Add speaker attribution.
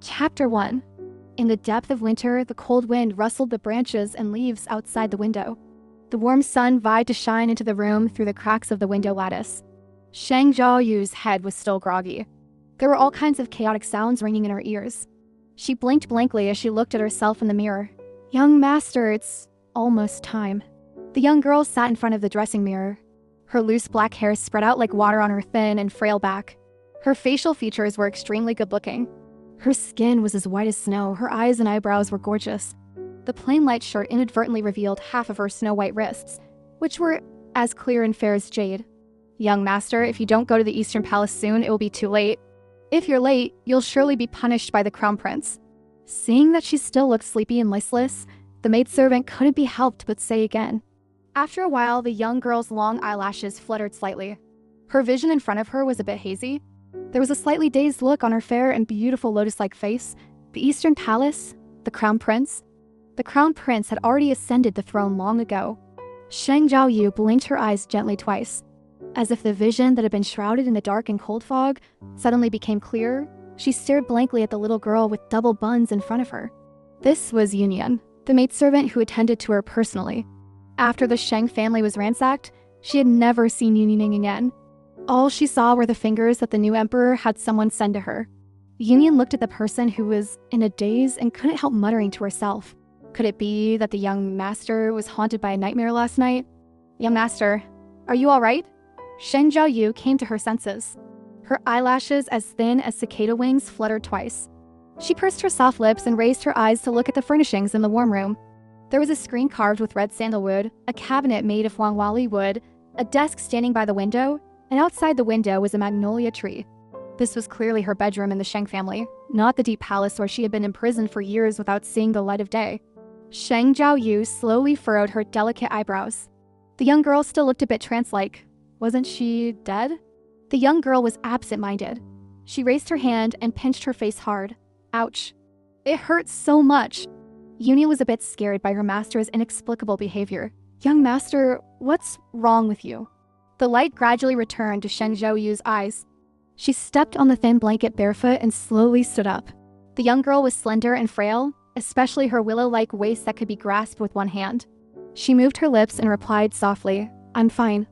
Speaker 1: Chapter 1. In the depth of winter, the cold wind rustled the branches and leaves outside the window. The warm sun vied to shine into the room through the cracks of the window lattice. Sheng Jiaoyu's head was still groggy. There were all kinds of chaotic sounds ringing in her ears. She blinked blankly as she looked at herself in the mirror. "Young master, it's almost time." The young girl sat in front of the dressing mirror. Her loose black hair spread out like water on her thin and frail back. Her facial features were extremely good-looking. Her skin was as white as snow, her eyes and eyebrows were gorgeous. The plain light shirt inadvertently revealed half of her snow-white wrists, which were as clear and fair as jade. "Young master, if you don't go to the Eastern Palace soon, it will be too late. If you're late, you'll surely be punished by the Crown Prince." Seeing that she still looked sleepy and listless, the maidservant couldn't be helped but say again. After a while, the young girl's long eyelashes fluttered slightly. Her vision in front of her was a bit hazy. There was a slightly dazed look on her fair and beautiful lotus-like face. The Eastern Palace? The Crown Prince? The Crown Prince had already ascended the throne long ago. Sheng Jiaoyu blinked her eyes gently twice. As if the vision that had been shrouded in the dark and cold fog suddenly became clearer, she stared blankly at the little girl with double buns in front of her. This was Yunian, the maidservant who attended to her personally. After the Sheng family was ransacked, she had never seen Yunian again. All she saw were the fingers that the new emperor had someone send to her. Yunian looked at the person who was in a daze and couldn't help muttering to herself. Could it be that the young master was haunted by a nightmare last night? "Young master, are you all right?" Sheng Jiaoyu came to her senses. Her eyelashes, as thin as cicada wings, fluttered twice. She pursed her soft lips and raised her eyes to look at the furnishings in the warm room. There was a screen carved with red sandalwood, a cabinet made of huangwali wood, a desk standing by the window, and outside the window was a magnolia tree. This was clearly her bedroom in the Sheng family, not the deep palace where she had been imprisoned for years without seeing the light of day. Sheng Jiaoyu slowly furrowed her delicate eyebrows. The young girl still looked a bit trance-like. Wasn't she dead? The young girl was absent-minded. She raised her hand and pinched her face hard. Ouch. It hurt so much. Yunian was a bit scared by her master's inexplicable behavior. "Young master, what's wrong with you?" The light gradually returned to Sheng Jiaoyu's eyes. She stepped on the thin blanket barefoot and slowly stood up. The young girl was slender and frail, especially her willow-like waist that could be grasped with one hand. She moved her lips and replied softly, "I'm fine."